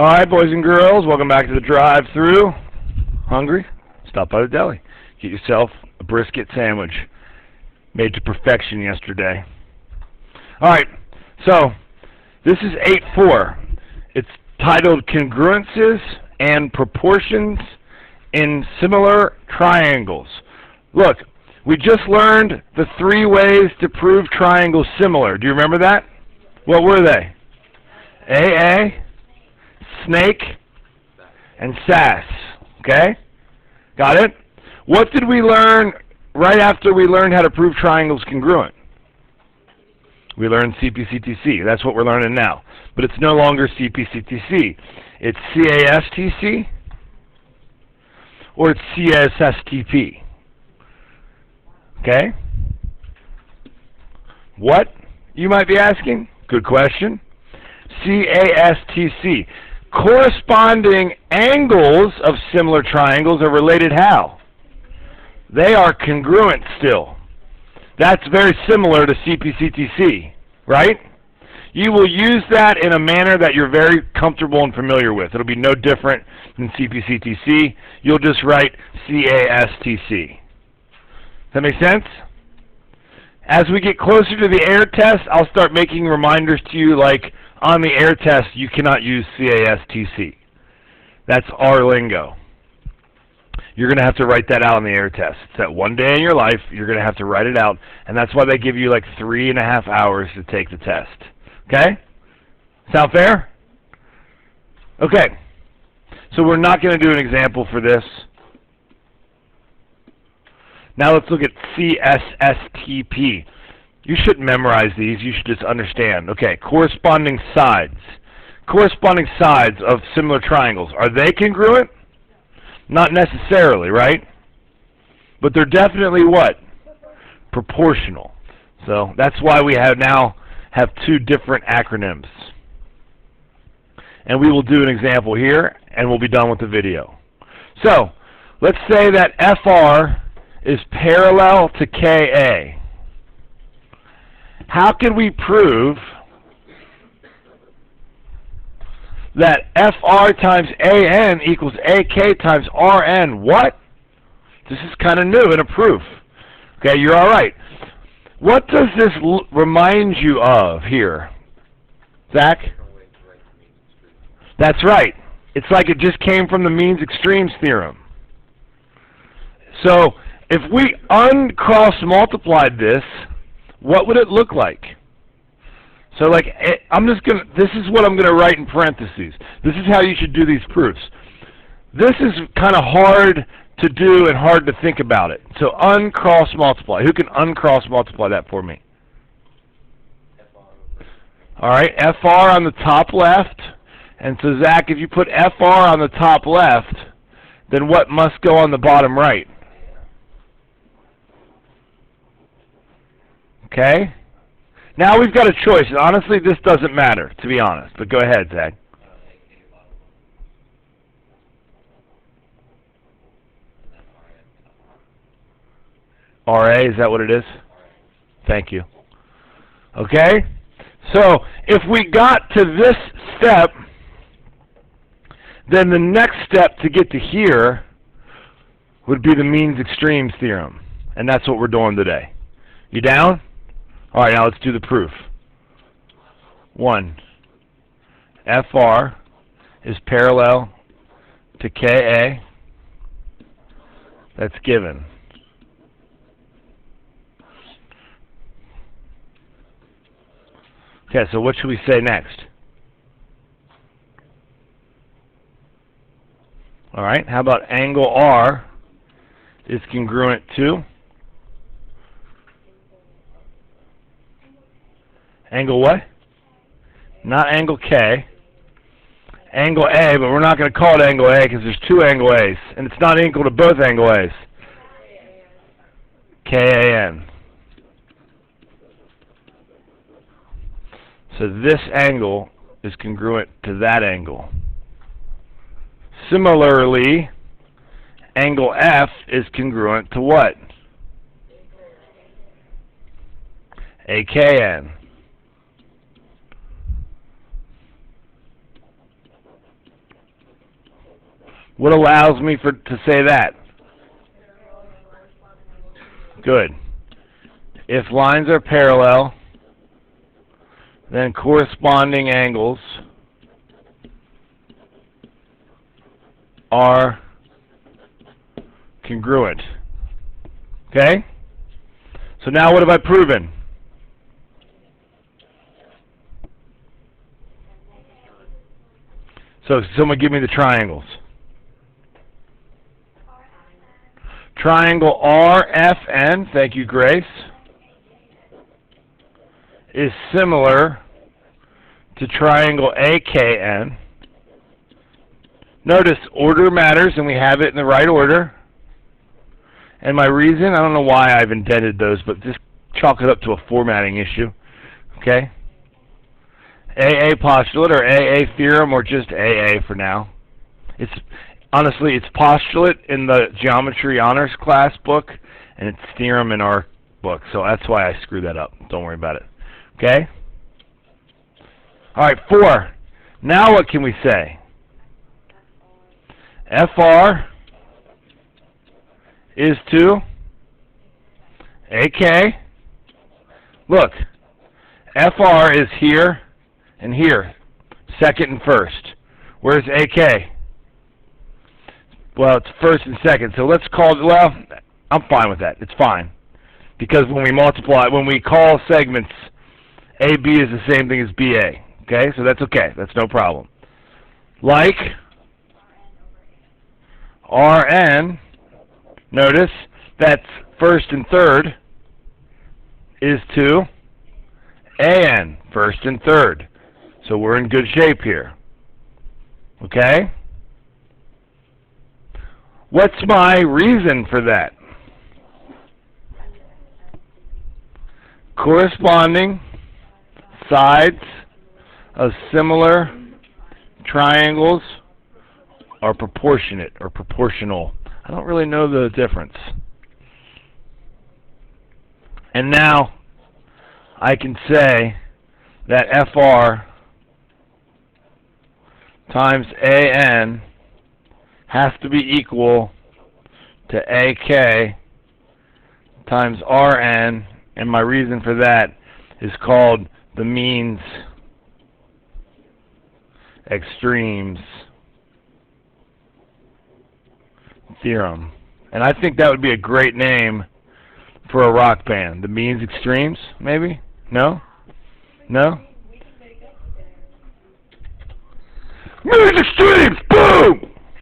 Alright, boys and girls, welcome back to the drive-thru. Hungry? Stop by the deli. Get yourself a brisket sandwich made to perfection yesterday. Alright, so this is 8-4. It's titled Congruences and Proportions in Similar Triangles. Look, we just learned the 3 ways to prove triangles similar. Do you remember that? What were they? AA, snake, and SAS. Okay? Got it? What did we learn right after we learned how to prove triangles congruent? We learned CPCTC. That's what we're learning now. But it's no longer CPCTC. It's CASTC or it's CSSTP. Okay? What, you might be asking? Good question. CASTC. Corresponding angles of similar triangles are related how? They are congruent still. That's very similar to CPCTC, right? You will use that in a manner that you're very comfortable and familiar with. It'll be no different than CPCTC. You'll just write CASTC. Does that make sense? As we get closer to the air test, I'll start making reminders to you like, on the air test, you cannot use CASTC. That's our lingo. You're going to have to write that out on the air test. It's that one day in your life, you're going to have to write it out, and that's why they give you like 3.5 hours to take the test. Okay? Sound fair? Okay. So we're not going to do an example for this. Now let's look at CSSTP. You shouldn't memorize these, you should just understand. Okay, corresponding sides. Corresponding sides of similar triangles. Are they congruent? Not necessarily, right? But they're definitely what? Proportional. So that's why we now have 2 different acronyms. And we will do an example here, and we'll be done with the video. So, let's say that FR is parallel to KA. How can we prove that FR times AN equals AK times RN? What? This is kind of new in a proof. Okay, you're all right. What does this remind you of here? Zach? That's right. It's like it just came from the means extremes theorem. So, if we uncross-multiplied this, what would it look like? So like, this is what I'm going to write in parentheses. This is how you should do these proofs. This is kind of hard to do and hard to think about it. So uncross multiply. Who can uncross multiply that for me? Alright, FR on the top left. And so Zach, if you put FR on the top left, then what must go on the bottom right? Okay? Now we've got a choice, and honestly, this doesn't matter, to be honest. But go ahead, Zach. RA, is that what it is? Thank you. Okay? So, if we got to this step, then the next step to get to here would be the means extremes theorem. And that's what we're doing today. You down? All right, now let's do the proof. 1. FR is parallel to KA. That's given. Okay, so what should we say next? All right, how about angle R is congruent to? Angle what? Not angle K. Angle A, but we're not going to call it angle A because there's 2 angle A's. And it's not equal to both angle A's. KAN. So this angle is congruent to that angle. Similarly, angle F is congruent to what? AKN. What allows me to say that? Good. If lines are parallel, then corresponding angles are congruent. Okay? So now what have I proven? So someone give me the triangles. Triangle RFN, thank you, Grace, is similar to triangle AKN. Notice order matters, and we have it in the right order. And my reason, I don't know why I've indented those, but just chalk it up to a formatting issue. Okay? AA postulate or AA theorem, or just AA for now. Honestly, it's postulate in the Geometry Honors class book, and it's theorem in our book. So that's why I screwed that up. Don't worry about it. Okay? All right, 4. Now what can we say? FR is to AK. Look, FR is here and here, second and first. Where's AK? Well, it's first and second, so let's call it, well, I'm fine with that. It's fine. Because when we multiply, when we call segments, AB is the same thing as BA. Okay, so that's okay. That's no problem. Like RN, notice that's first and third is to AN, first and third. So we're in good shape here. Okay? What's my reason for that? Corresponding sides of similar triangles are proportionate or proportional. I don't really know the difference. And now I can say that FR times AN has to be equal to AK times RN, and my reason for that is called the means extremes theorem. And I think that would be a great name for a rock band. The means extremes, maybe? No? No? Means extremes!